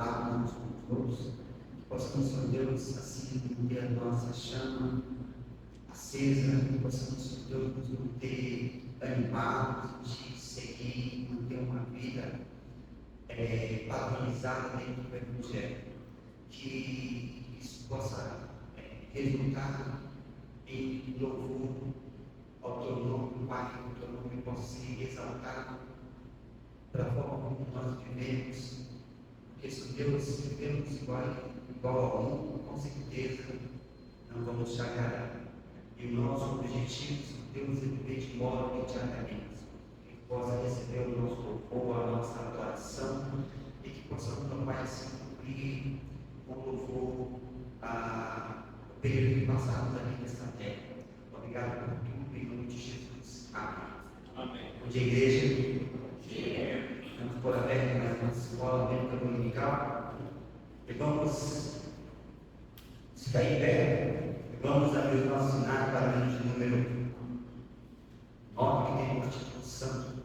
cuidado uns com os outros, que possamos, Senhor Deus, assim, manter a nossa chama acesa, que possamos, Senhor Deus, nos manter animados de seguir, manter uma vida padronizada dentro do Evangelho, que isso possa resultar em louvor ao Teu nome, Pai, que o Teu nome possa ser exaltado da forma como nós vivemos, porque se Deus vivemos igual ao mundo, com certeza não vamos te agradar. E o nosso objetivo, Senhor Deus, é viver de modo que te agrademos, que possa receber o nosso louvor, a nossa adoração, e que possamos, meu Pai, assim, cumprir com louvor o período que passamos aqui nesta terra. Obrigado por tudo, em nome de Jesus. Amém. Amém. Bom dia, igreja. Vamos por aberto mais uma escola bíblica dominical. E vamos ficar em pé. E vamos abrir o nosso cenário para o livro de número 9, que tem uma instituição.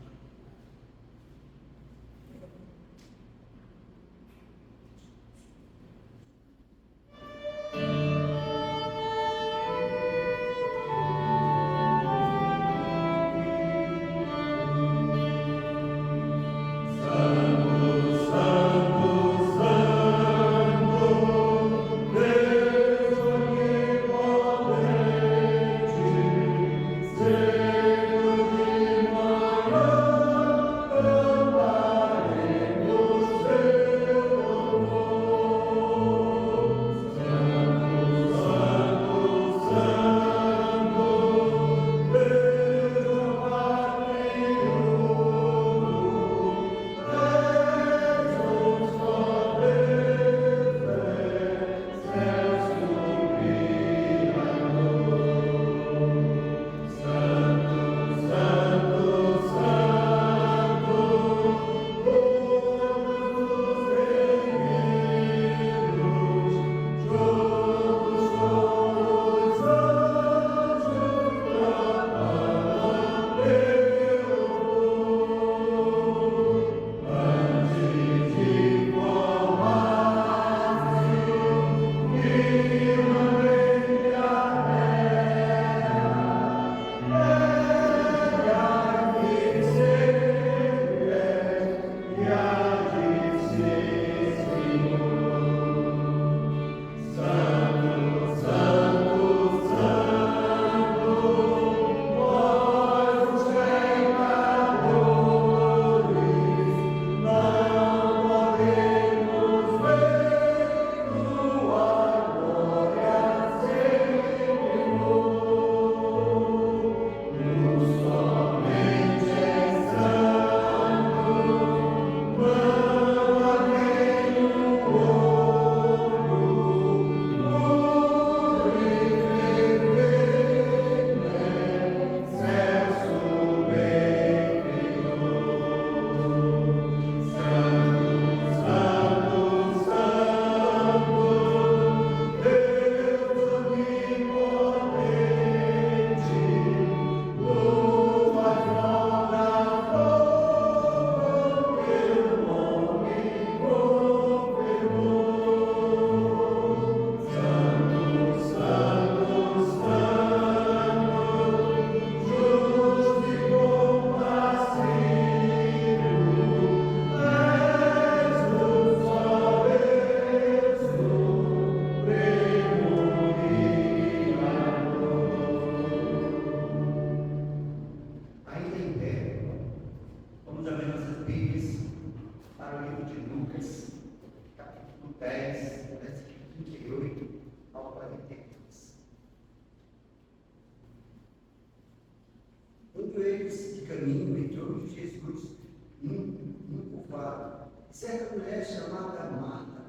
Certa mulher chamada Marta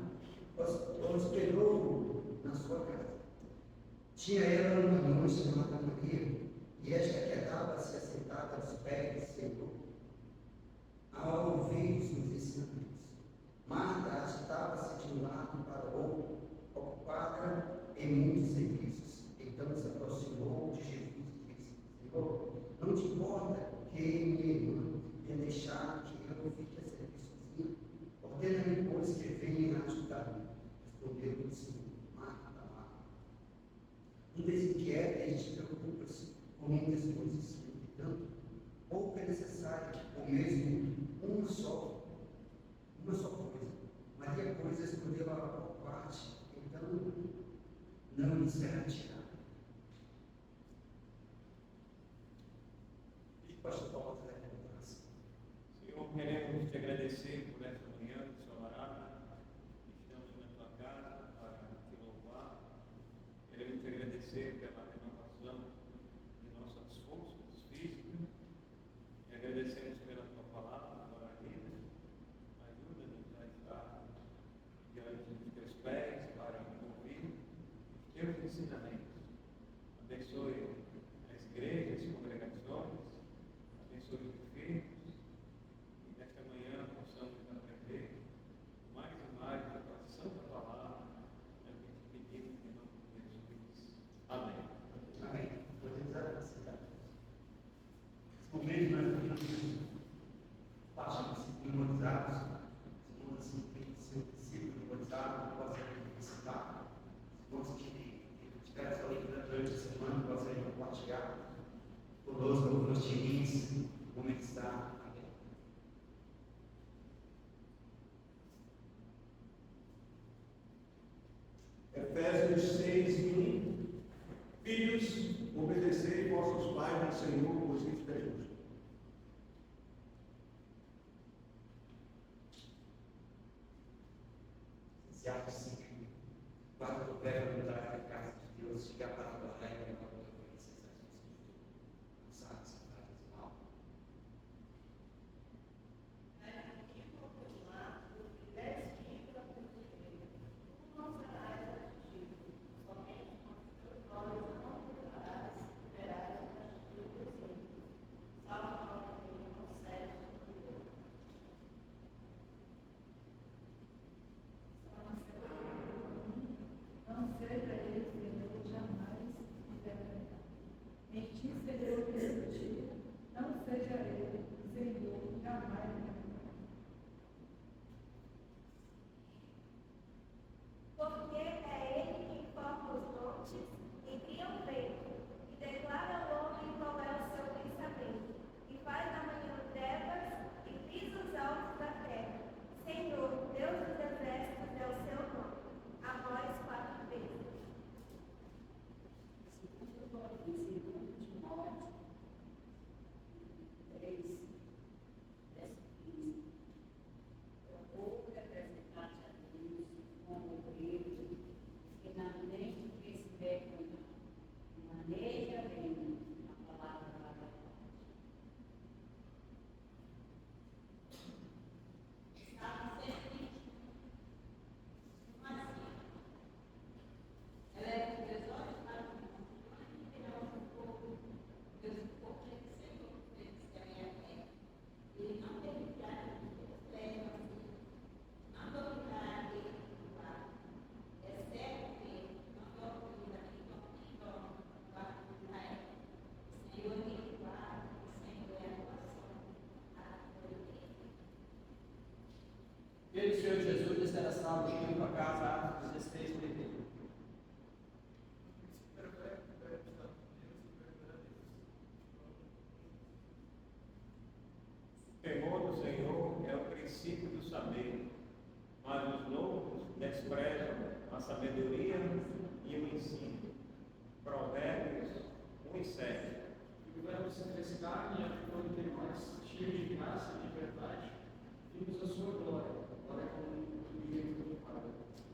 hospedou na sua casa. Tinha ela uma irmã chamada Maria, e esta quedava-se assentada aos pés do Senhor, ao ouvir os ensinamentos. Marta agitava-se de um lado para o outro, ocupada em muitos serviços. Então se aproximou de Jesus e disse: Senhor, não te importa que minha irmã tenha deixado que eu fique a serviço sozinha? Ordena-me, pois, que venha a gente preocupa-se com muitas coisas, portanto, pouco é necessário, ou mesmo uma só coisa. Maria coisa escolheu a boa parte, então não lhe será tirada. E pastor Paulo vai dar a oração. Senhor, queremos te agradecer por esta manhã ensolarada. Estamos na tua casa para te louvar. Queremos te agradecer pela renovação de nossas forças físicas. E agradecemos pela tua palavra, pela vida. Ajuda-nos a estar diante dos teus pés para ouvir os teus ensinamentos. Abençoe as igrejas, as congregações. Abençoe os enfermos. E nesta manhã possamos aprender mais e mais da tua santa palavra. É o que te pedimos em nome de Jesus. Amém. Amém. Podemos avançar. Esse momento nós podemos passar memorizados, segundo assim tem que ser princípio memorizado, possa recitar, segundo que tiver essa leitura durante a semana, possa compartilhar conosco algumas tirinhas, como está. Efésios 6:1. Filhos, obedecei vossos pais no Senhor, pois isto é justo. Se acha assim, quando eu pego no lugar da casa de Deus, fica para a regra, não conhecer as pessoas, não sabe se faz mal. Porque é ele quem forma os montes e cria o vento, e declara ao homem qual é o seu pensamento, e faz da manhã trevas e pisa os altos da terra. Senhor, Deus dos exércitos é o seu nome. A nós 4 vezes. Pelo Senhor Jesus, descerá o chão para casa, Atos 16, 31. O temor do Senhor é o princípio do saber, mas os loucos desprezam a sabedoria e o ensino. Provérbios 1:7. Que o verbo simplicidade e a quando tem mais cheio de graça e de verdade, vimos a sua glória, agora como o direito do Pai,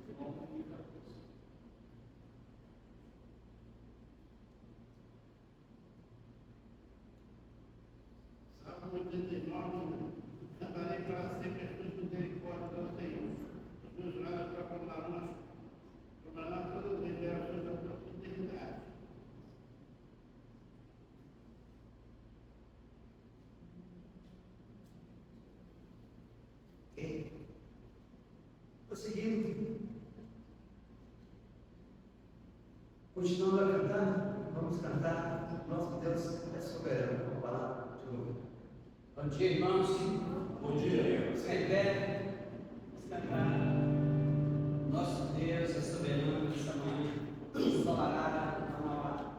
de longo e da cruz. Salmo 89, cantarei para sempre as tuas misericórdias ao Senhor. Os meus lábios proclamarão todas as revelações da tua fidelidade. Prosseguindo, continuando a cantar, vamos cantar. Nosso Deus é soberano. Vamos falar de novo. Bom dia, irmãos. Bom dia. Fica em pé. Vamos cantar. Nosso Deus é soberano nessa manhã ensolarada, não há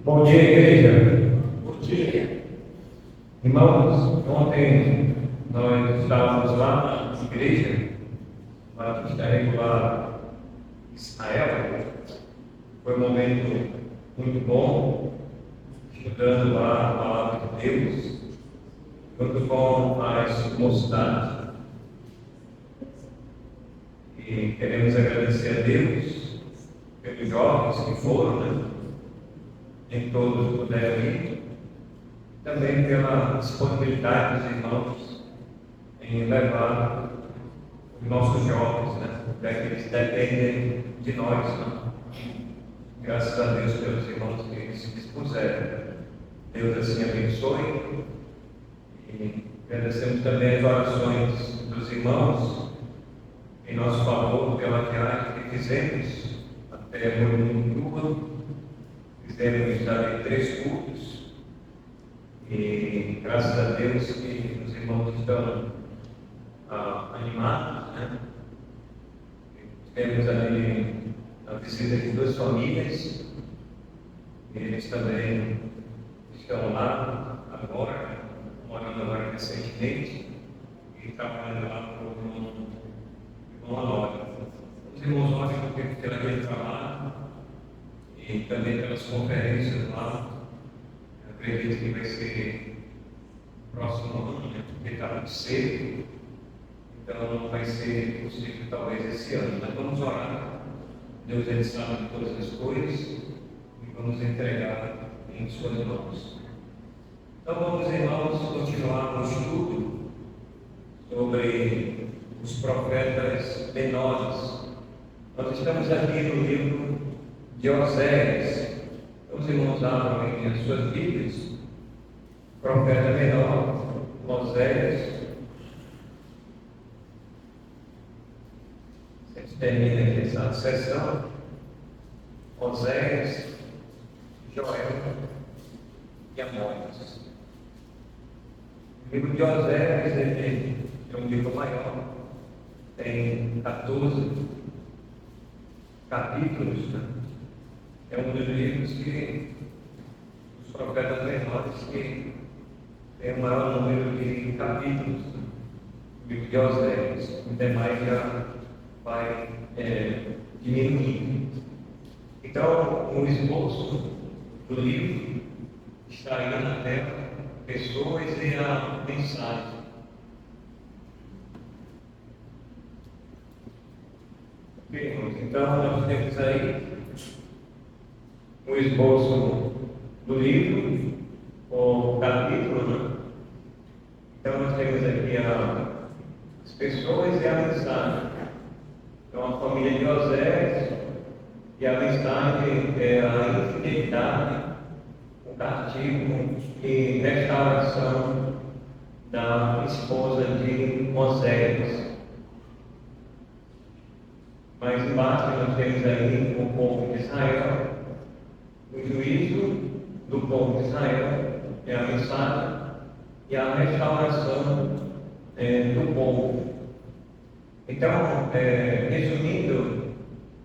Bom dia, igreja. Bom dia. Irmãos, ontem nós estávamos lá na igreja, lá que estaremos lá em Israel. Foi um momento muito bom, estudando lá a palavra de Deus, junto com as mocidades. E queremos agradecer a Deus pelos jovens que foram, né? Nem todos puderam ir. Também pela disponibilidade dos irmãos em levar os nossos jovens, né? Já que eles dependem de nós, né? Graças a Deus pelos irmãos que se dispuseram. Deus assim abençoe. E agradecemos também as orações dos irmãos em nosso favor pela viagem que fizemos até Morumbituba. Fizemos já 3 cultos e graças a Deus que os irmãos estão animados, né? Tivemos ali a visita de 2 famílias e eles também estão lá agora, morando agora recentemente e trabalhando lá para o irmão Alório. Os irmãos ótimos pelo aquele trabalho e também pelas conferências lá. Eu acredito que vai ser próximo ano, né? Porque está muito cedo, então não vai ser possível talvez esse ano. Mas vamos orar. Deus ele sabe de todas as coisas e vamos entregar em suas mãos. Então vamos, irmãos, continuar no estudo sobre os profetas menores. Nós estamos aqui no livro de Oséias. Então, os irmãos abram as suas Bíblias. Profeta menor, Oséias. A gente termina aqui essa sessão. Oséias, Joel e Amós. O livro de Oséias é um livro maior. Tem 14 capítulos, né? É um dos livros que os profetas menores que tem o maior número de capítulos, né? O livro de Oséias, o demais já vai diminuindo. Então, o esboço do livro está aí na tela, pessoas e a mensagem. Então, nós temos aí o esboço do livro, o capítulo, né? Então, nós temos aqui as pessoas e a mensagem. Então, a família de Oséias e a mensagem é a infidelidade, o castigo e restauração da esposa de Oséias. Mais embaixo nós temos aí o povo de Israel, o juízo do povo de Israel é a mensagem e a restauração do povo. Então, resumindo,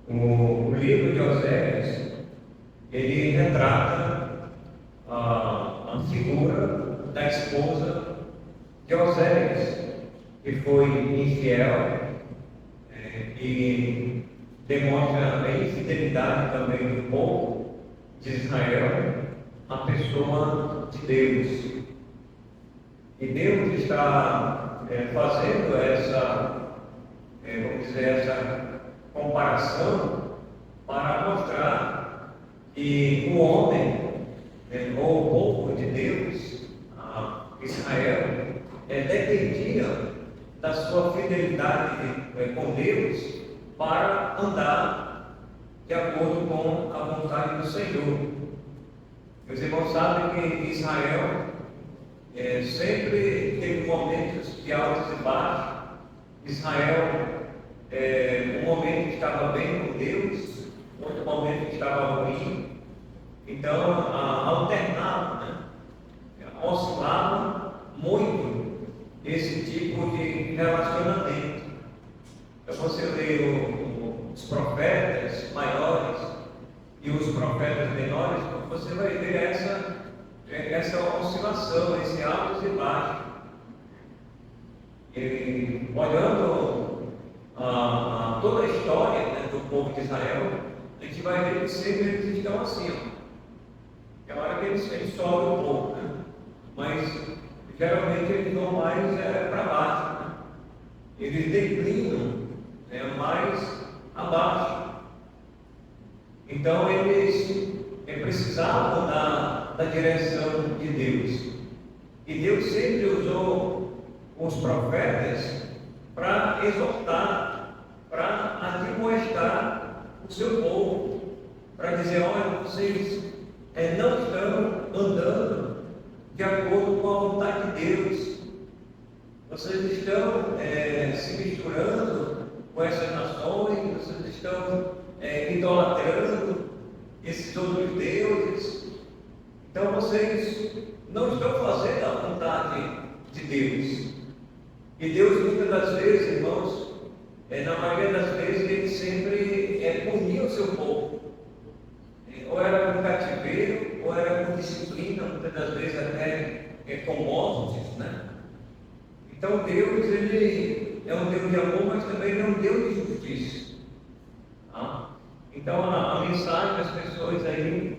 o livro de Oséias, ele retrata a figura da esposa de Oséias, que foi infiel, e demonstra a infidelidade também do povo de Israel à pessoa de Deus. E Deus está fazendo essa, vamos dizer, essa comparação para mostrar que o homem, ou o povo de Deus, Israel, dependia da sua fidelidade com Deus para andar de acordo com a vontade do Senhor. Os irmãos sabem que Israel sempre teve momentos de altos e baixos. Israel, um momento que estava bem com Deus, outro momento que estava ruim. Então, alternava, né? Oscilava muito esse tipo de relacionamento. Então você lê os profetas maiores e os profetas menores, você vai ver essa oscilação, esse altos e baixos. E olhando toda a história, né, do povo de Israel, a gente vai ver que sempre eles estão acima. É hora que eles sobem um pouco, né? Mas geralmente eles vão mais para baixo, né? Eles declinam mais abaixo. Então eles precisavam da direção de Deus. E Deus sempre usou os profetas para exortar, para admoestar o seu povo, para dizer: olha, vocês não estão andando de acordo com a vontade de Deus, vocês estão se misturando com essas nações, vocês estão idolatrando esses outros deuses, então vocês não estão fazendo a vontade de Deus. E Deus, muitas das vezes, irmãos, na maioria das vezes, Ele sempre punia o seu povo. Ou era com cativeiro, ou era com disciplina, muitas das vezes até com mortes, né? Então Deus, Ele é um Deus de amor, mas também é um Deus de justiça. Tá? Então a mensagem das pessoas aí,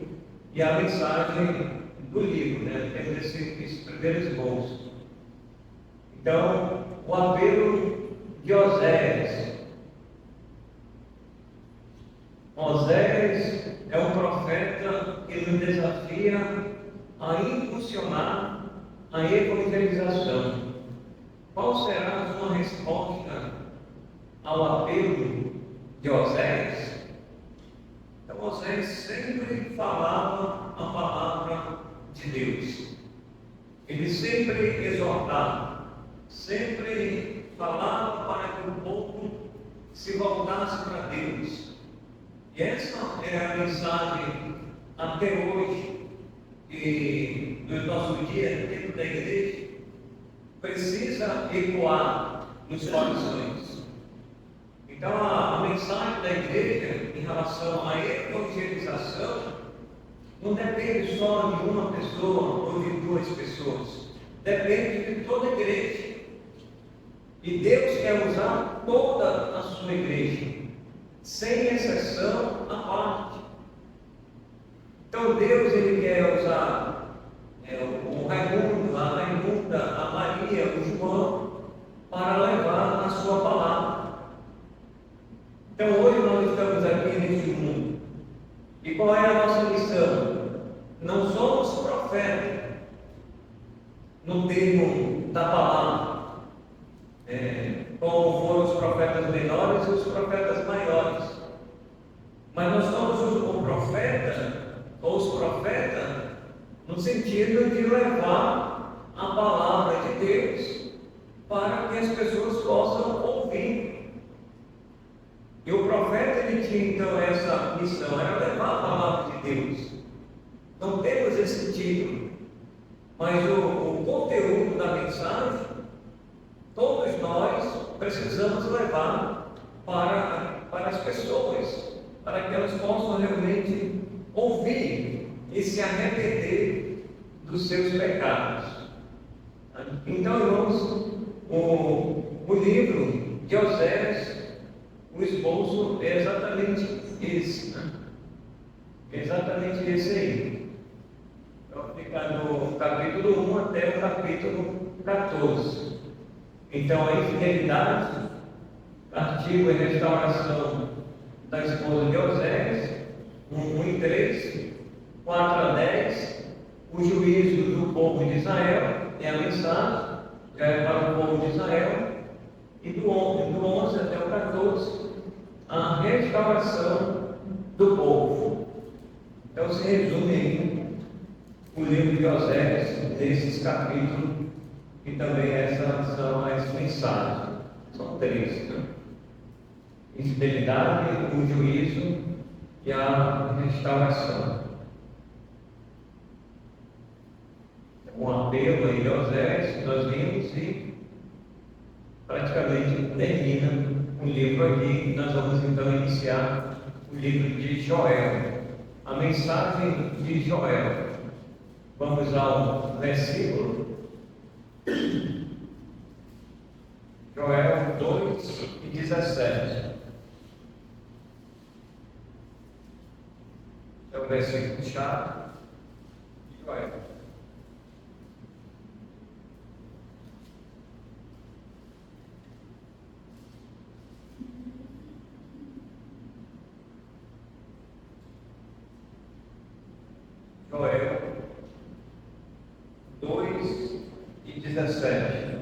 e a mensagem do livro, né? Temos esse primeiro esboço. Então, o apelo de Oséias. Oséias é um profeta que nos desafia a impulsionar a evangelização. Qual será a sua resposta ao apelo de Oséias? Então, Oséias sempre falava a palavra de Deus. Ele sempre exortava, sempre falava para que o povo se voltasse para Deus. E essa é a mensagem até hoje, que no nosso dia, dentro da igreja, precisa ecoar nos corações. Então a mensagem da igreja em relação à evangelização não depende só de uma pessoa ou de duas pessoas, depende de toda a igreja. E Deus quer usar toda a sua igreja, sem exceção à parte. Então Deus, Ele quer usar o Raimundo, a Raimunda, a Maria, o João, para levar a sua palavra. Então hoje nós estamos aqui neste mundo. E qual é a nossa missão? Não somos profetas, no termo da palavra, como foram os profetas menores e os profetas maiores. Mas nós somos o profeta, ou os profetas, no sentido de levar a palavra de Deus para que as pessoas possam ouvir. E o profeta, ele tinha então essa missão, era levar a palavra de Deus. Não temos esse título, mas o conteúdo da mensagem, todos nós precisamos levar para as pessoas, para que elas possam realmente ouvir e se arrepender dos seus pecados. Então, irmãos, o livro de Oséias, o esboço é exatamente esse, né? Exatamente esse aí. Então, fica no capítulo 1 até o capítulo 14. Então, a infidelidade, artigo e restauração da esposa de Oséias, 1 e 3, 4 a 10, o juízo do povo de Israel, é a mensagem, já é para o povo de Israel, e do 11 até o 14, a restauração do povo. Então se resume aí o livro de Oséias, nesses capítulos, e também essas são as mensagens, são 3, né? Infidelidade, o juízo e a restauração. Um apelo aí de Oséias que nós vimos e praticamente termina o livro aqui. Nós vamos então iniciar o livro de Joel. a mensagem de Joel. Vamos ao versículo Joel 2:17. É o versículo chave de Joel. Joel 2:17.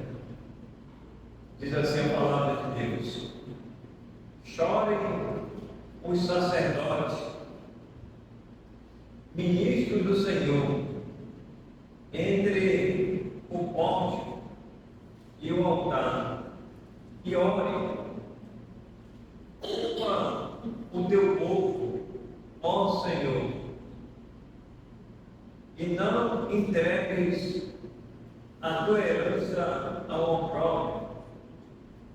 Diz assim a palavra de Deus: chorem os sacerdotes, ministros do Senhor, entre o pórtico e o altar, e orem. Ouva o teu povo, ó Senhor, e não entregues a tua herança ao opróbrio,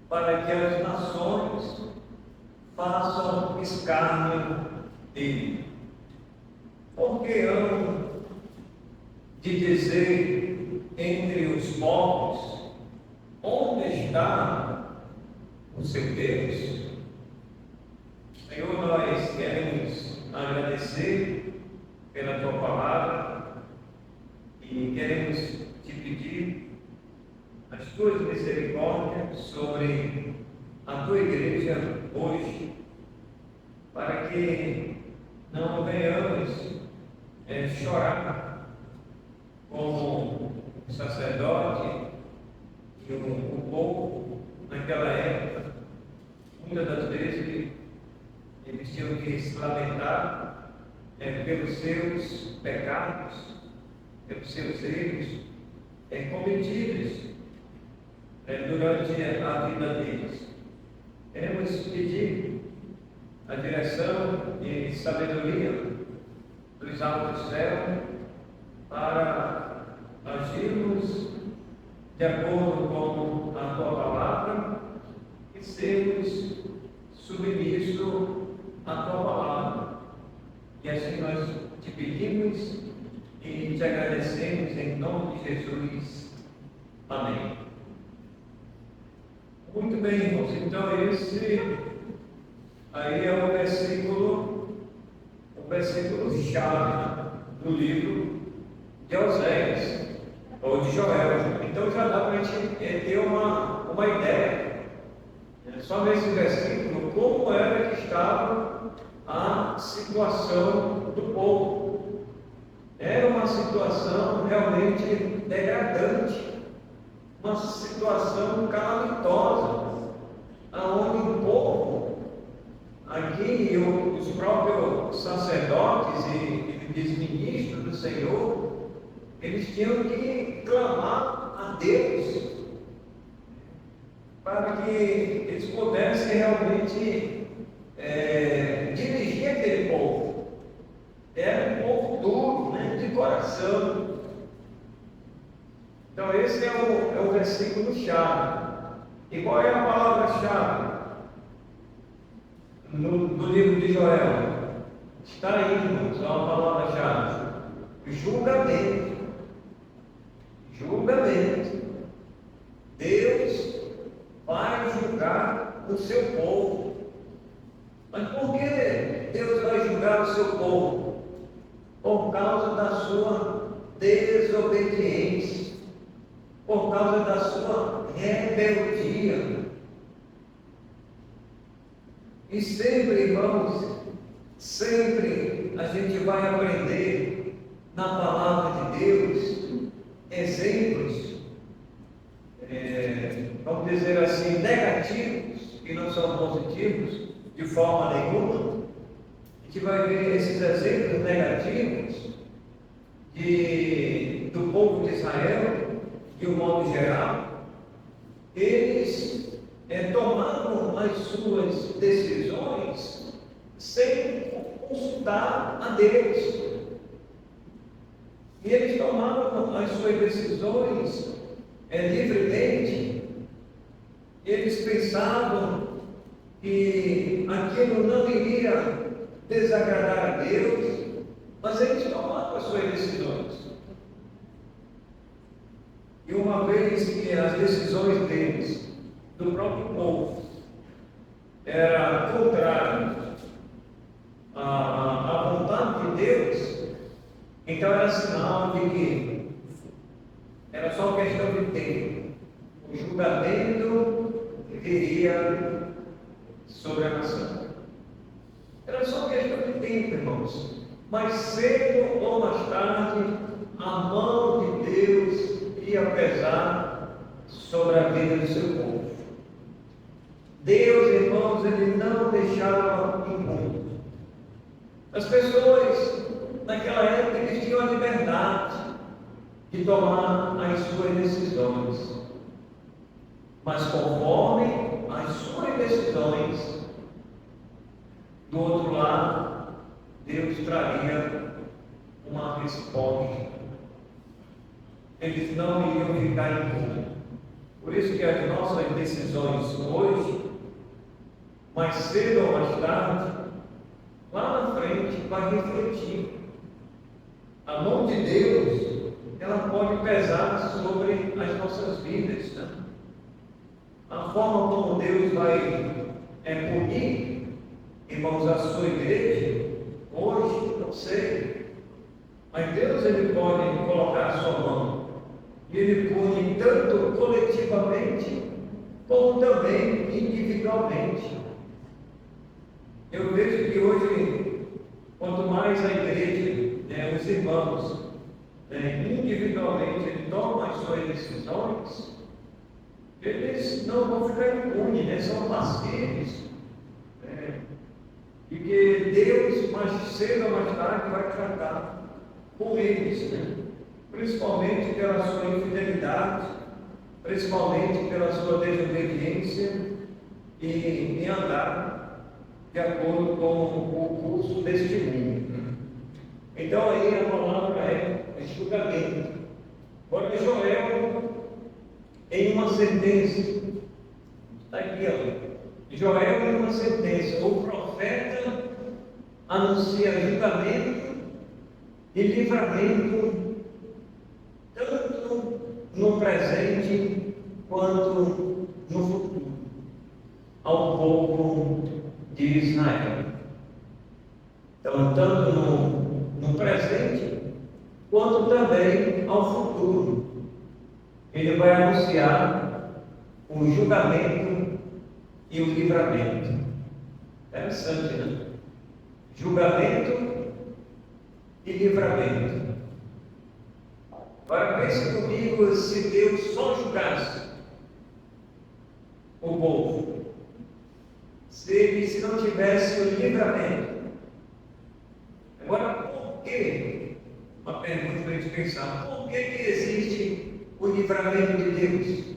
para que as nações façam escárnio dele. Porque hão de dizer entre os povos: onde está o seu Deus? Senhor, nós queremos agradecer pela tua palavra e queremos te pedir as tuas misericórdias sobre a tua igreja hoje, para que não venhamos chorar como o sacerdote e o povo naquela época. Muitas das vezes eles tinham que se lamentar pelos seus pecados, pelos seus erros cometidos durante a vida deles. Queremos pedir a direção e sabedoria dos altos céus para agirmos de acordo com a tua palavra e sermos submissos à tua palavra. E assim nós te pedimos e te agradecemos em nome de Jesus. Amém. Muito bem, irmãos. Então esse aí é o versículo chave do livro de Oséias, ou de Joel. Então já dá para a gente ter uma ideia, só nesse versículo, como era que estava a situação do povo. Era uma situação realmente degradante, uma situação calamitosa, aonde o povo, aqui os próprios sacerdotes e os ministros do Senhor, eles tinham que clamar a Deus para que eles pudessem realmente dirigir aquele povo. Era um povo duro, de coração. Então esse é o versículo chave. E qual é a palavra-chave no livro de Joel? Está aí, irmãos, é uma palavra-chave: julgamento. Julgamento. Deus vai julgar o seu povo. Mas por que Deus vai julgar o seu povo? Por causa da sua desobediência, por causa da sua rebeldia. E sempre, irmãos, sempre a gente vai aprender na palavra de Deus exemplos, vamos dizer assim, negativos, que não são positivos de forma nenhuma. A gente vai ver esses exemplos negativos do povo de Israel, de um modo geral. Eles tomaram as suas decisões sem consultar a Deus. E eles tomaram as suas decisões livremente. Eles pensavam que aquilo não iria desagradar a Deus, mas eles tomavam as suas decisões. E uma vez que as decisões deles, do próprio povo, era contrário à vontade de Deus, então era sinal de que era só questão de tempo. O julgamento viria sobre a nação. Era só questão de tempo, irmãos. Mais cedo ou mais tarde, a mão de Deus ia pesar sobre a vida do seu povo. Deus, irmãos, Ele não deixava impune. As pessoas, naquela época, eles tinham a liberdade de tomar as suas decisões. Mas conforme as suas decisões, do outro lado, Deus traria uma resposta. Eles não iriam ficar impunes. Por isso que as nossas decisões hoje, mais cedo ou mais tarde, lá na frente, vai refletir. A mão de Deus, ela pode pesar sobre as nossas vidas, né? A forma como Deus vai punir, irmãos, a sua igreja, hoje, não sei, mas Deus, Ele pode colocar a sua mão, e Ele pune tanto coletivamente, como também individualmente. Eu vejo que hoje, quanto mais a igreja, os irmãos, individualmente, eles tomam as suas decisões, eles não vão ficar impunes, são passíveis. E que Deus, mais cedo ou mais tarde, vai tratar com eles, principalmente pela sua infidelidade, principalmente pela sua desobediência e em andar de acordo com o curso deste mundo. Então aí a palavra é julgamento. Agora Joel, em uma sentença, está aqui, ó. Joel, em uma sentença, o profeta anuncia julgamento e livramento, tanto no presente quanto no futuro, ao povo de Israel. Então, tanto no presente quanto também ao futuro. Ele vai anunciar o julgamento e o livramento. Interessante, né? Julgamento e livramento. Agora pense comigo, se Deus só julgasse o povo, se não tivesse o livramento. Agora, por que? Uma pergunta para a gente pensar. Por que existe o livramento de Deus?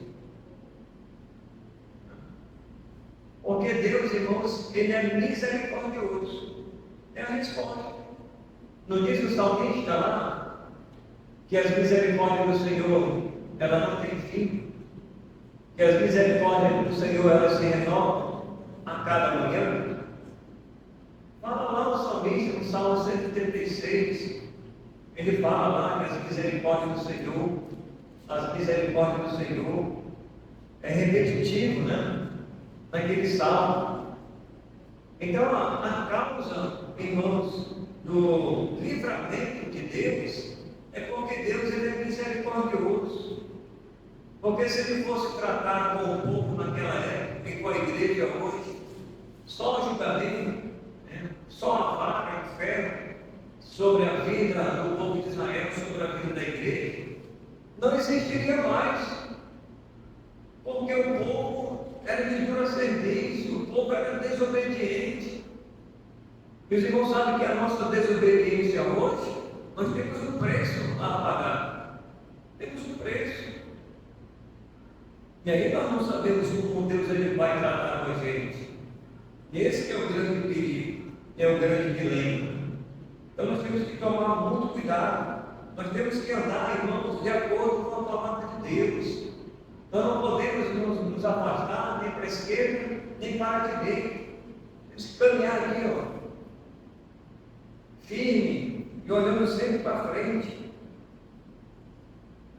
Porque Deus, irmãos, Ele é misericordioso. É a resposta. Não diz o salmista lá que as misericórdias do Senhor, ela não tem fim? Que as misericórdias do Senhor, elas se renovam a cada manhã? Fala lá no salmista, no Salmo 136, ele fala lá que as misericórdias do Senhor, as misericórdias do Senhor, é repetitivo, né? Naquele salmo. Então, a causa, irmãos, do livramento de Deus é porque Deus, Ele é misericordioso. Porque se Ele fosse tratar com o povo naquela época e com a igreja hoje, só julgamento, só a vara e ferro sobre a vida do povo de Israel, sobre a vida da igreja, não existiria mais. Porque o povo era de dura serviço, o povo era desobediente. E os irmãos sabem que a nossa desobediência hoje, nós temos um preço a pagar. Temos um preço. E aí nós não sabemos como Deus Ele vai tratar com a gente. E esse que é o grande perigo, é o grande dilema. Então nós temos que tomar muito cuidado. Nós temos que andar, irmãos, de acordo com a palavra de Deus. Nós não podemos nos afastar nem para a esquerda, nem para a direita. Temos que caminhar aqui, firme. E e olhando sempre para frente.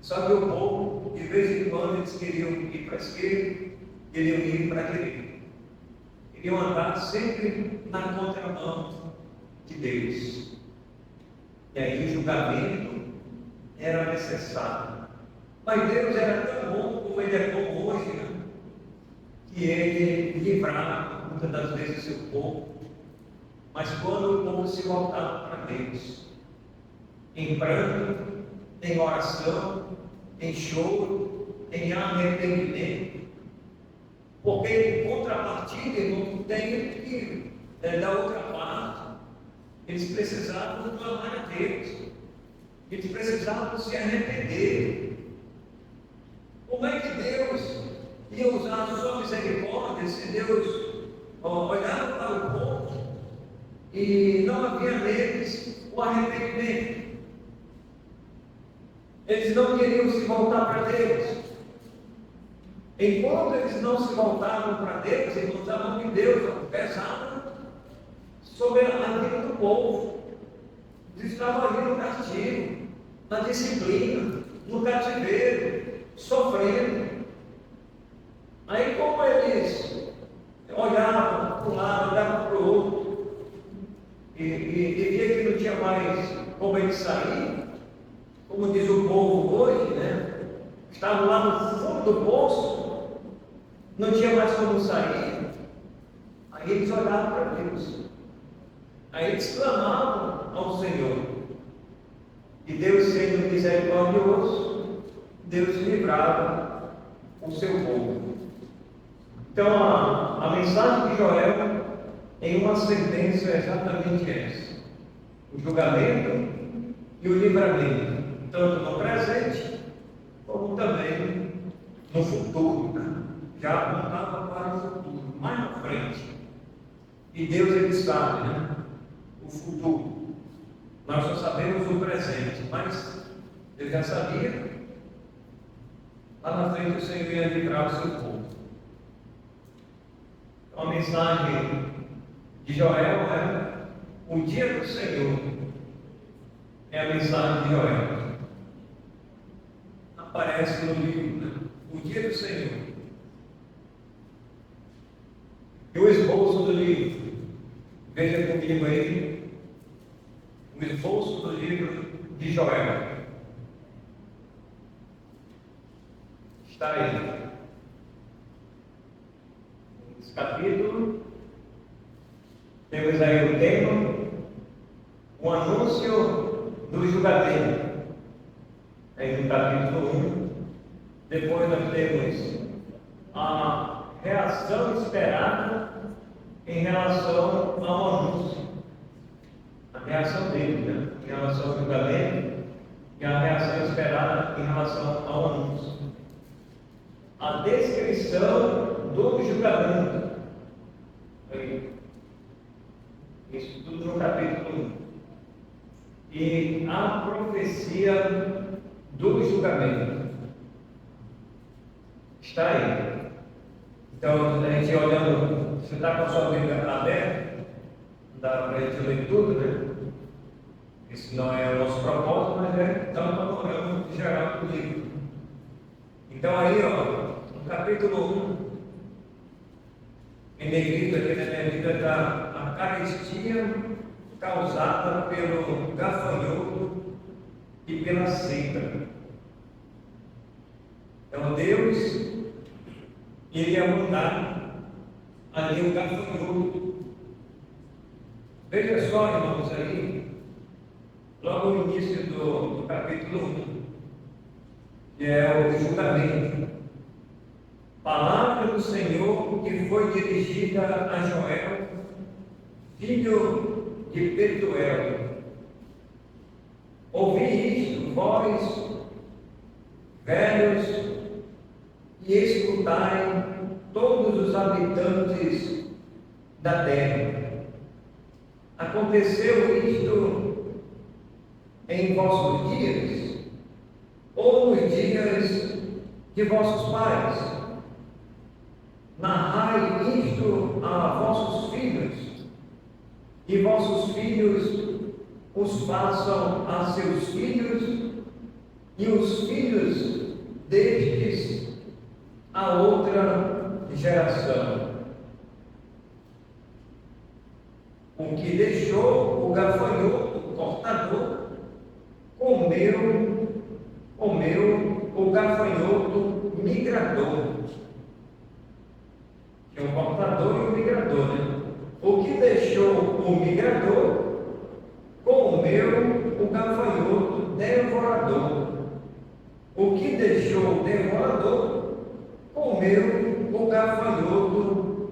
Só que o povo, de vez em quando, eles queriam ir para a esquerda, queriam ir para a direita. Queriam andar sempre na contramão de Deus. E aí o julgamento era necessário. Mas Deus era tão bom como Ele é bom hoje, né? Que Ele livrava muitas das vezes o seu povo. Mas quando o povo se voltava para Deus, em pranto, em oração, em choro, em arrependimento, porque em contrapartida, não tem que da outra parte, eles precisavam clamar a Deus, eles precisavam se arrepender. Como é que Deus ia usar a sua misericórdia se Deus olhava para o povo e não havia neles o arrependimento? Eles não queriam se voltar para Deus. Enquanto eles não se voltavam para Deus, eles voltavam que Deus pesava sobre a vida do povo. Eles estavam ali no castigo, na disciplina, no cativeiro, sofrendo. Aí, como eles olhavam para um lado, olhavam para o outro, e via que não tinha mais como eles sair, como diz o povo hoje, né? Estavam lá no fundo do poço, não tinha mais como sair. Aí eles olhavam para Deus. Aí eles clamavam ao Senhor. E Deus, sendo misericordioso, Deus livrava o seu povo. Então a mensagem de Joel, em uma sentença, é exatamente essa: o julgamento e o livramento, tanto no presente como também no futuro. Já apontava para o futuro, mais na frente. E Deus, Ele sabe, né? O futuro. Nós só sabemos o presente, mas Ele já sabia. Lá na frente o Senhor ia livrar o seu povo. Então, a mensagem de Joel é: o dia do Senhor. É a mensagem de Joel. Aparece no livro, né? O dia do Senhor. E o esboço do livro, veja comigo aí, o esboço do livro de Joel. Está aí. Nesse capítulo, temos aí o tema, o anúncio do julgamento. Aí no capítulo 1, depois nós temos a reação esperada em relação ao anúncio. A reação dele, né? Em relação ao julgamento, e a reação esperada em relação ao anúncio. A descrição do julgamento. Aí. Isso tudo no capítulo 1. E a profecia do julgamento. Está aí. Então, a gente olhando, você está com a sua Bíblia aberta, não dá para a gente ler tudo, né? Esse não é o nosso propósito, mas é dar um panorama geral do livro. Então, aí, ó, no capítulo 1, em negrito aqui na minha Bíblia está a carestia causada pelo gafanhoto e pela seita. Então Deus iria mandar ali o gafanhoto. Veja só, irmãos, aí, logo no início do capítulo 1, que é o julgamento. Palavra do Senhor que foi dirigida a Joel, filho de Betuel. Ouvi isto, vós, velhos, e escutai todos os habitantes da terra. Aconteceu isto em vossos dias, ou nos dias de vossos pais? Narrai isto a vossos filhos, e vossos filhos os façam a seus filhos e os filhos destes a outra geração. O que deixou o gafanhoto, o cortador, comeu o gafanhoto migrador. Tinha um cortador e um migrador, né? O que deixou o migrador comeu o gafanhoto devorador. O que deixou o devorador comeu o gafanhoto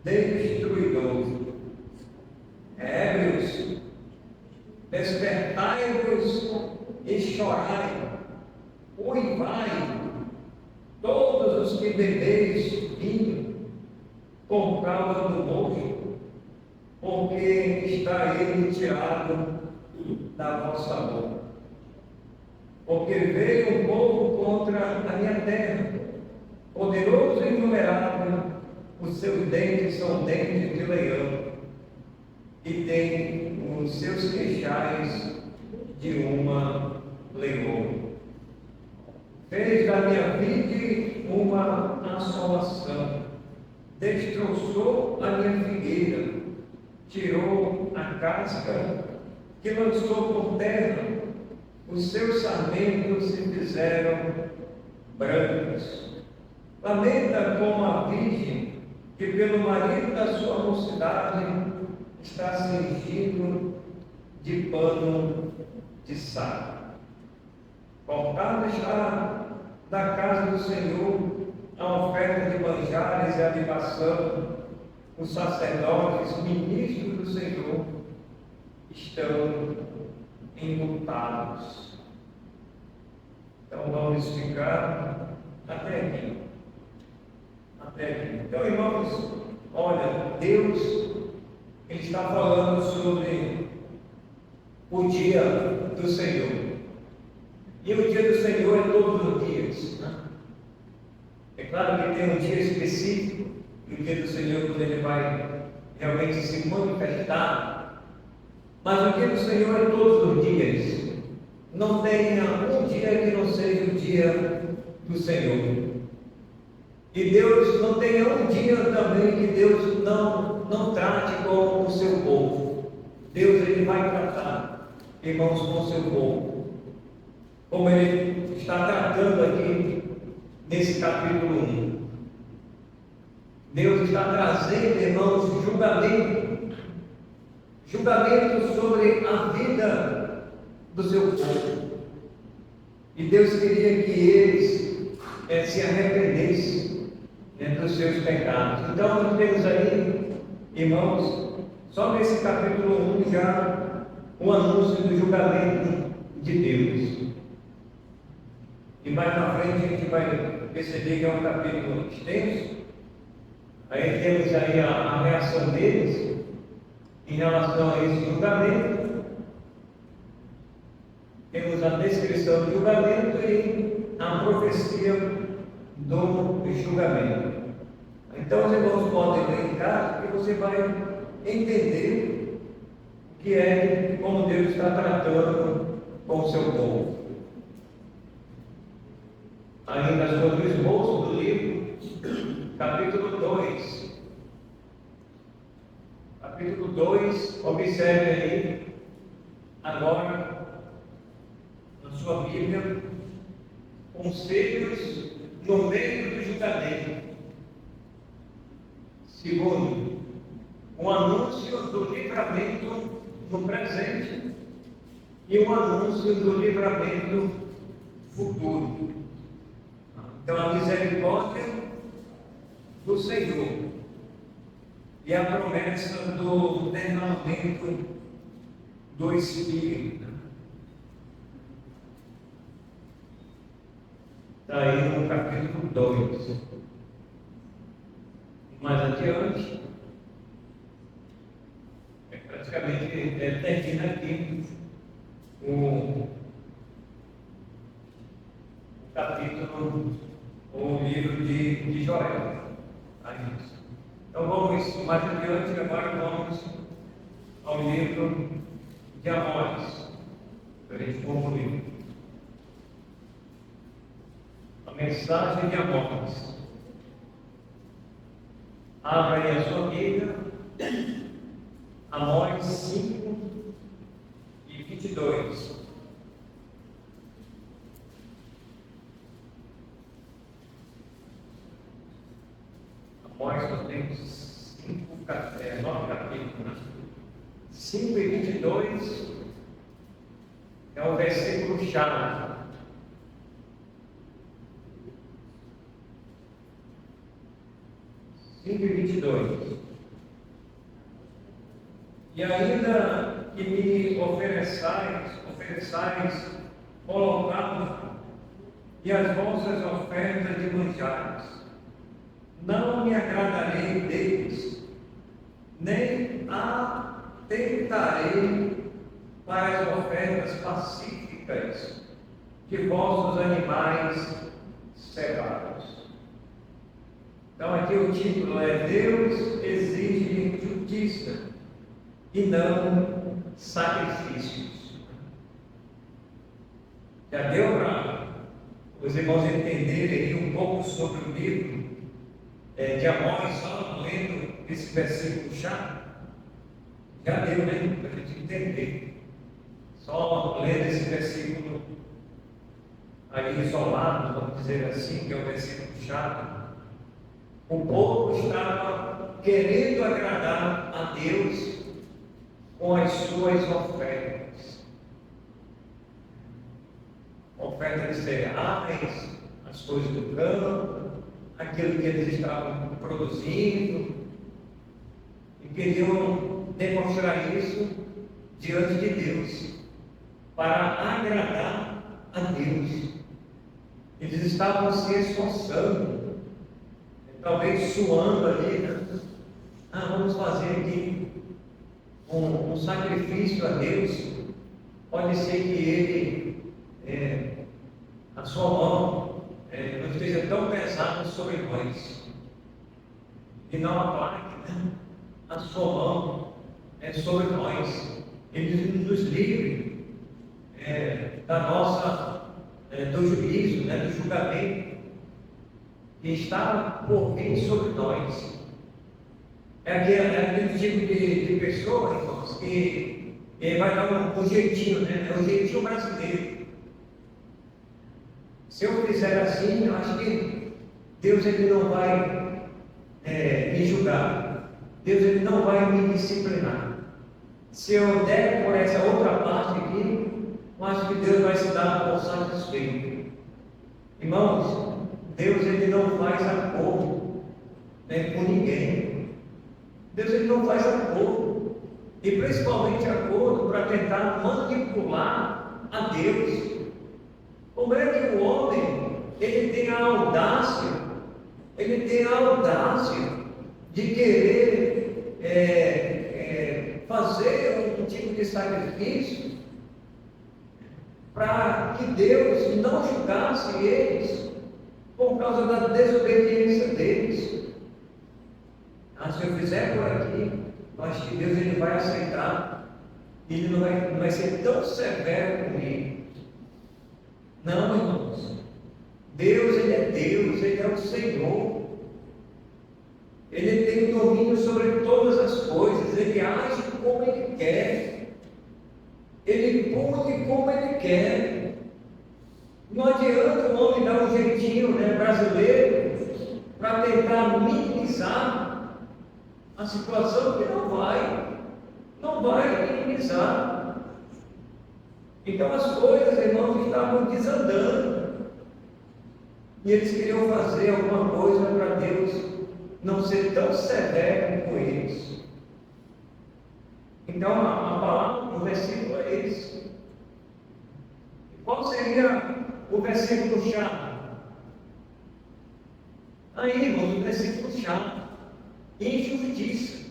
destruidor. Ébrios, despertai-vos e chorai, uivai, todos os que bebeis vinho, por causa do moço, porque está ele tirado da vossa boca. Porque veio um povo contra a minha terra, poderoso e inumerável, os seus dentes são dentes de leão, e tem os seus queixais de uma leoa. Fez da minha vide uma assolação, destroçou a minha figueira, tirou a casca que lançou por terra, os seus sarmentos se fizeram brancos. Lamenta como a virgem que pelo marido da sua mocidade está cingido de pano de saco. Cortada está da casa do Senhor a oferta de manjares e a libação. Os sacerdotes, ministros do Senhor, estão enlutados. Então vamos ficar até aqui. Até aqui. Então, irmãos, olha, Deus, Ele está falando sobre o dia do Senhor. E o dia do Senhor é todos os dias, né? É claro que tem um dia específico, e o dia do Senhor, quando Ele vai realmente se manifestar. Mas o dia do Senhor é todos os dias. Não tenha um dia que não seja o dia do Senhor. E Deus não tenha um dia também que Deus não trate com o seu povo. Deus, Ele vai tratar, irmãos, com o seu povo. Como Ele está tratando aqui nesse capítulo 1. Deus está trazendo, irmãos, julgamento sobre a vida do seu povo. E Deus queria que eles se arrependessem dos seus pecados. Então nós temos aí, irmãos, só nesse capítulo 1 já o anúncio do julgamento de Deus. E mais na frente a gente vai perceber que é um capítulo extenso. Aí temos aí a reação deles em relação a esse julgamento. Temos a descrição do julgamento e a profecia do julgamento. Então os irmãos podem ler em casa, que você vai entender o que é, como Deus está tratando com o seu povo. Ainda sobre o esboço do livro, capítulo 2. Capítulo 2, observe aí, agora, na sua Bíblia, conselhos no meio do julgamento. Segundo, um anúncio do livramento no presente e um anúncio do livramento futuro. Então, a misericórdia do Senhor e a promessa do derramamento do Espírito. Está aí no capítulo 2. Mais adiante, praticamente termina aqui o capítulo, o livro de Joel. Então vamos mais adiante, agora vamos ao livro de Amós, para a gente concluir. A mensagem de Amós. Abra aí a sua Bíblia, Amós 5 e 22. Amós nós temos 9 capítulos, né? 5 e 22 é o versículo chave. E 22. E ainda que me ofereçais holocausto e as vossas ofertas de manjares, não me agradarei deles, nem atentarei para as ofertas pacíficas de vossos animais cevados. Então aqui o título é: Deus exige justiça e não sacrifícios. Já deu para os irmãos entenderem um pouco sobre o livro de Amós, só lendo esse versículo chave? Já deu, né? Para a gente entender. Só lendo esse versículo aí isolado, vamos dizer assim, que é o versículo chave. O povo estava querendo agradar a Deus com as suas ofertas. Oferta de cereais, as coisas do campo, aquilo que eles estavam produzindo, e queriam demonstrar isso diante de Deus, para agradar a Deus. Eles estavam se esforçando, talvez suando ali, né? Vamos fazer aqui um sacrifício a Deus. Pode ser que ele, a sua mão, não esteja tão pesada sobre nós, e não aplaque, né? A sua mão sobre nós. Ele nos livre da nossa, do juízo, né? Do julgamento que está por vir sobre nós. É aquele tipo de pessoa, irmãos, que vai dar um jeitinho, né? É o jeitinho brasileiro. Se eu fizer assim, eu acho que Deus ele não vai me julgar. Deus ele não vai me disciplinar. Se eu der por essa outra parte aqui, eu acho que Deus vai se dar por satisfeito. Irmãos, Deus ele não faz acordo com ninguém. Deus ele não faz acordo, e principalmente acordo para tentar manipular a Deus. Como é que o homem ele tem a audácia de querer fazer um tipo de sacrifício para que Deus não julgasse eles por causa da desobediência deles? Se eu fizer por aqui, eu acho que Deus ele vai aceitar, e ele não vai ser tão severo comigo. Não, irmãos. Deus, ele é Deus, ele é o Senhor. Ele tem domínio sobre todas as coisas, ele age como ele quer, ele pune como ele quer. Não adianta o homem dar um jeitinho, né, brasileiro, para tentar minimizar a situação, que não vai minimizar. Então as coisas, irmãos, estavam desandando, e eles queriam fazer alguma coisa para Deus não ser tão severo com eles. Então a palavra, o versículo é esse. Qual seria o versículo chave? Aí, irmãos, o versículo chave: injustiça.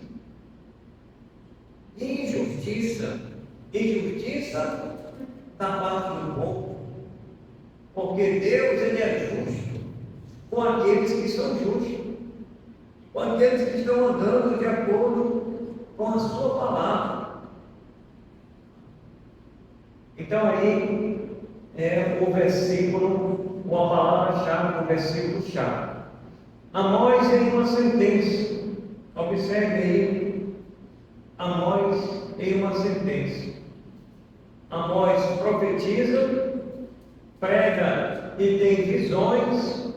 Injustiça da parte do povo, porque Deus ele é justo com aqueles que são justos, com aqueles que estão andando de acordo com a sua palavra. Então aí é o versículo, ou a palavra-chave do versículo-chave. Amós em uma sentença. Observe aí, Amós em uma sentença. Amós profetiza, prega e tem visões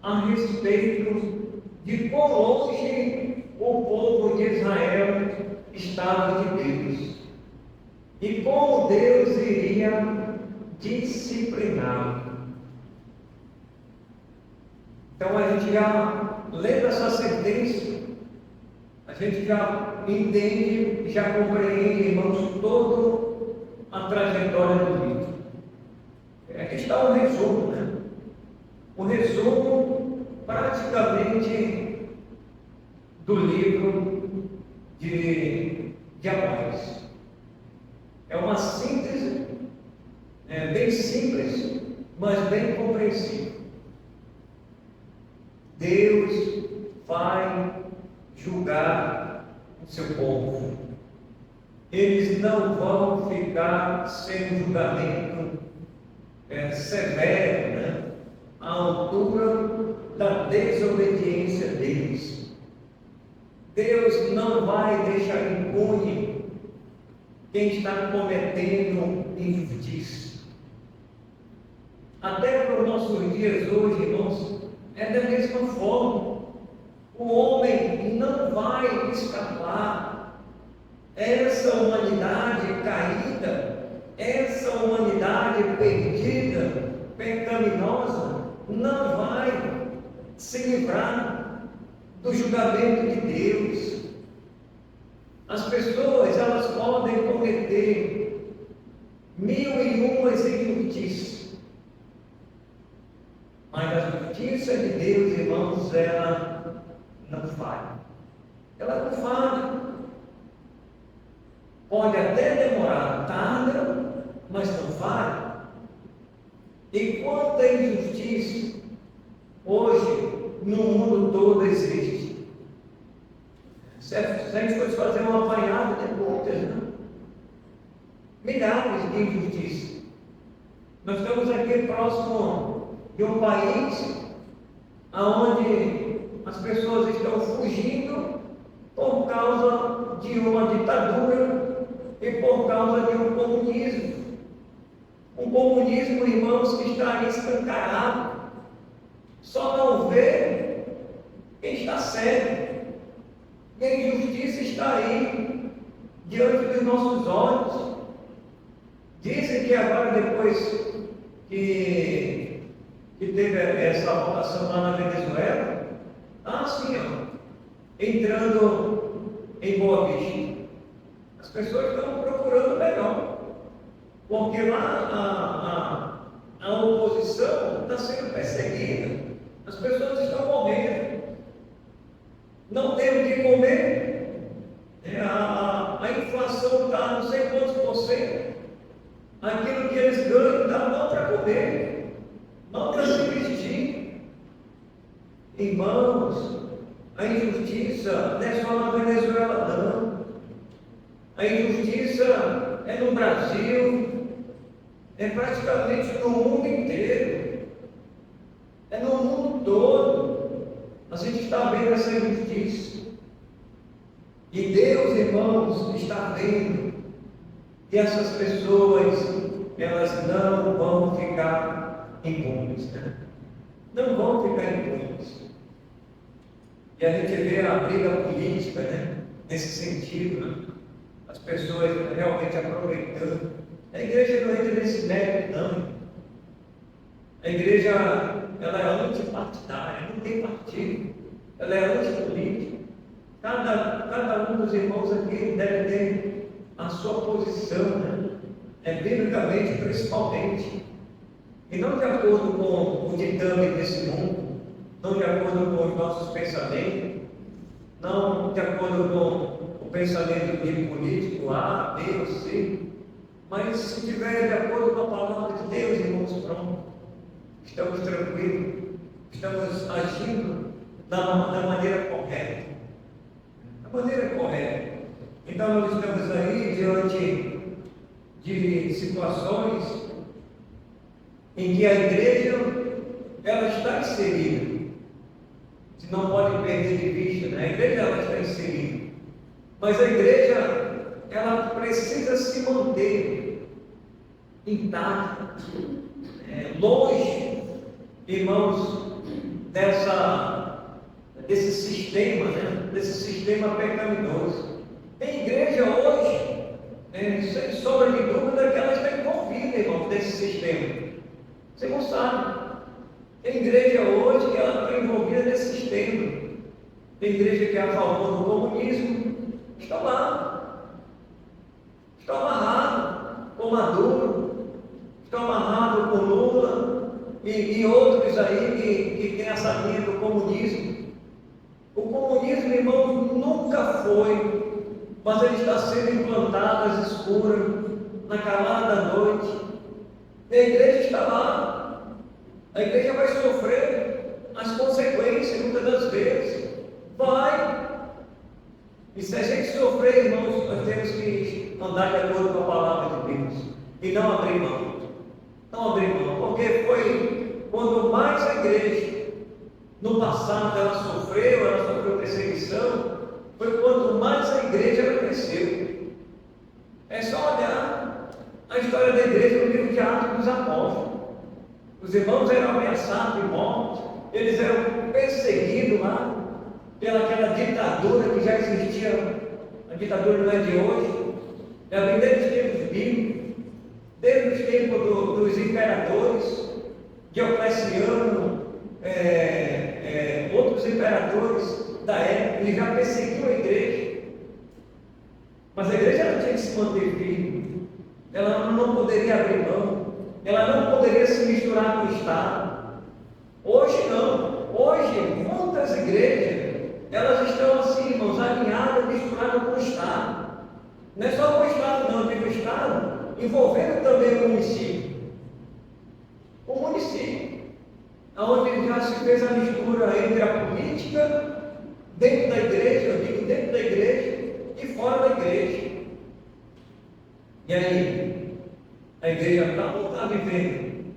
a respeito de quão longe o povo de Israel estava de Deus e como Deus iria discipliná-lo. Então a gente já lendo essa sentença, a gente já entende, já compreende, irmãos, toda a trajetória do livro. Aqui está o resumo, né? O resumo praticamente do livro de Amós. É uma síntese, bem simples, mas bem compreensível. Deus vai julgar o seu povo. Eles não vão ficar sem um julgamento severo, né? À altura da desobediência deles. Deus não vai deixar impune quem está cometendo injustiça. Até para os nossos dias hoje, irmãos, é da mesma forma. O homem não vai escapar. Essa humanidade caída, essa humanidade perdida, pecaminosa, não vai se livrar do julgamento de Deus. As pessoas, elas podem cometer 1001 injustiças, mas a justiça de Deus, irmãos, ela não falha. Ela não falha. Pode até demorar, tarda, mas não falha. E quanta injustiça hoje no mundo todo existe. Se a gente fosse fazer um apanhado de muitas, né? Milhares de injustiças. Nós estamos aqui próximo de um país onde as pessoas estão fugindo por causa de uma ditadura e por causa de um comunismo. Um comunismo, irmãos, que está aí escancarado. Só não vê quem está cego. E a injustiça está aí, diante dos nossos olhos. Dizem que agora, depois que teve essa votação lá na Venezuela, assim, entrando em Boa Vista, as pessoas estão procurando melhor, porque lá a oposição está sendo perseguida, as pessoas estão morrendo, não tem o que comer, a inflação está não sei quantos por cento, aquilo que eles ganham dá não para comer, não para se vestir. Irmãos, a injustiça não é só na Venezuela, não. A injustiça é no Brasil, é praticamente no mundo inteiro, é no mundo todo. A gente está vendo essa injustiça. E Deus, irmãos, está vendo que essas pessoas, elas não vão ficar impunes, né? Não vão ficar impunes. E a gente vê a briga política, né? Nesse sentido, né? As pessoas realmente aproveitando. A igreja não entra nesse mérito, não. A igreja, ela é antipartidária, não tem partido. Ela é antipolítica. Cada um dos irmãos aqui deve ter a sua posição, né? Biblicamente, principalmente. E não de acordo com o ditame desse mundo, não de acordo com os nossos pensamentos, não de acordo com o pensamento de político A, B ou C, mas se estiver de acordo com a palavra de Deus, irmãos, pronto, estamos tranquilos, estamos agindo da maneira correta. Da maneira correta. Então nós estamos aí diante de situações em que a igreja ela está inserida. Se não pode perder de vista, né? A igreja ela está inserida. Mas a igreja ela precisa se manter intacta, longe, irmãos, desse sistema, né? Desse sistema pecaminoso. Tem igreja hoje, sem sombra de dúvida, que ela está envolvida, irmão, desse sistema. Você não sabe. Tem igreja hoje que ela está envolvida nesse sistema. Tem igreja que é a favor do comunismo. Está lá. Está amarrado com Maduro. Está amarrado com Lula. E outros aí que tem essa linha do comunismo. O comunismo, irmãos, nunca foi. Mas ele está sendo implantado às escuras, na calada da noite. E a igreja está lá. A igreja vai sofrer as consequências, muitas das vezes. Vai. E se a gente sofrer, irmãos, nós temos que andar de acordo com a palavra de Deus. E não abrir mão. Não abrir mão. Porque foi quando mais a igreja, no passado, ela sofreu perseguição, foi quando mais a igreja ela cresceu. É só olhar a história da igreja no livro de Atos dos Apóstolos. Os irmãos eram ameaçados de morte, eles eram perseguidos lá pelaquela ditadura que já existia. A ditadura não é de hoje, é desde os tempos bíblicos, desde os tempos dos imperadores, Diocleciano, outros imperadores da época, eles já perseguiam a igreja. Mas a igreja ela tinha que se manter firme, ela não poderia abrir mão. Ela não poderia se misturar com o Estado. Hoje não. Hoje, muitas igrejas, elas estão assim, irmãos, alinhadas, misturadas com o Estado. Não é só com o Estado, não. Digo o Estado, envolvendo também o município. O município, onde já se fez a mistura entre a política, dentro da igreja, eu digo dentro da igreja e fora da igreja. E aí? A igreja não está vivendo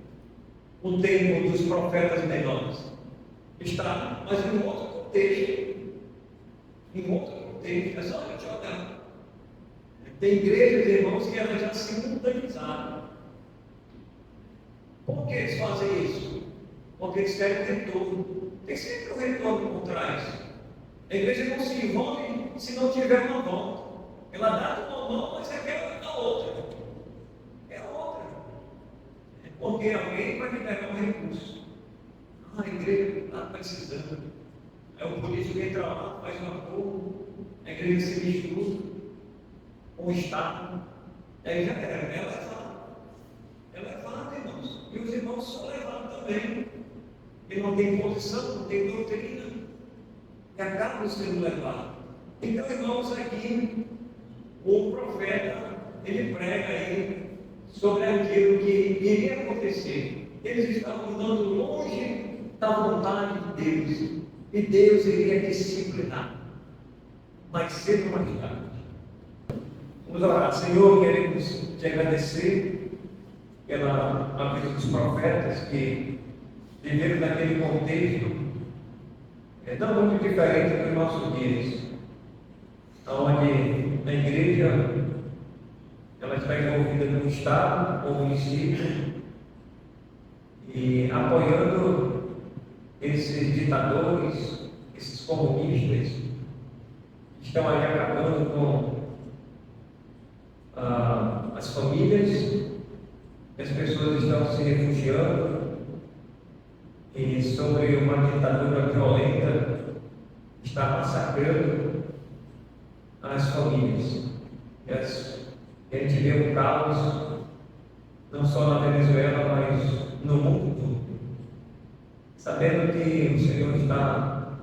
o tempo dos profetas menores. Está, mas em outro contexto. Em outro contexto. É só a gente olhar. Tem igrejas, irmãos, que elas já se mundanizaram. Por que eles fazem isso? Porque eles querem retorno. Tem sempre um retorno por trás. A igreja não se envolve se não tiver uma volta. Ela dá uma mão, mas quer a outra. Porque alguém vai liberar um recurso. A igreja está precisando. Aí o político entra lá, faz um acordo, a igreja se mistura com o Estado. Aí já era, ela é levada, irmãos. E os irmãos são levados também. Ele não tem posição, não tem doutrina. E acabam sendo levados. Então, irmãos, aqui o profeta, ele prega aí sobre aquilo que iria acontecer. Eles estavam andando longe da vontade de Deus. E Deus iria disciplinar. Mais cedo ou mais tarde. Vamos orar. Senhor, queremos te agradecer pela vida dos profetas que viveram naquele contexto tão muito diferente dos nossos dias. Onde a igreja ela está envolvida no Estado ou município e apoiando esses ditadores, esses comunistas que estão aí acabando com as famílias, as pessoas estão se refugiando e sobre uma ditadura violenta está massacrando as famílias. A gente vê o caos, não só na Venezuela, mas no mundo todo. Sabendo que o Senhor está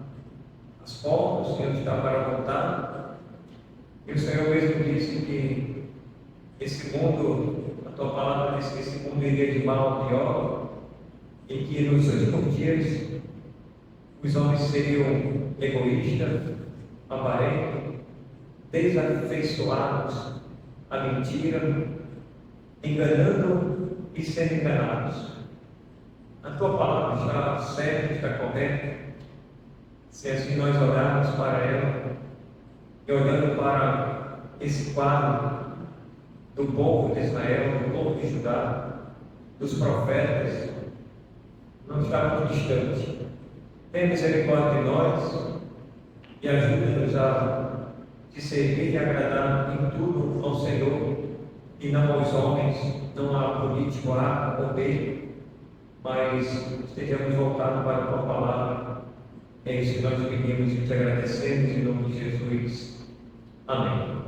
às portas, o Senhor está para voltar, e o Senhor mesmo disse que esse mundo, a tua palavra diz que esse mundo iria de mal a pior, e que nos últimos dias os homens seriam egoístas, avarentos, desafeiçoados à mentira, enganando e sendo enganados. A tua palavra está certa, está correta. Se assim nós olharmos para ela e olhando para esse quadro do povo de Israel, do povo de Judá, dos profetas, não está muito distante. Tenha misericórdia de nós e ajude-nos a te servir e agradar em tudo ao Senhor e não aos homens, não a político A ou B, mas estejamos voltados para a tua palavra. É isso que nós pedimos e te agradecemos em nome de Jesus. Amém.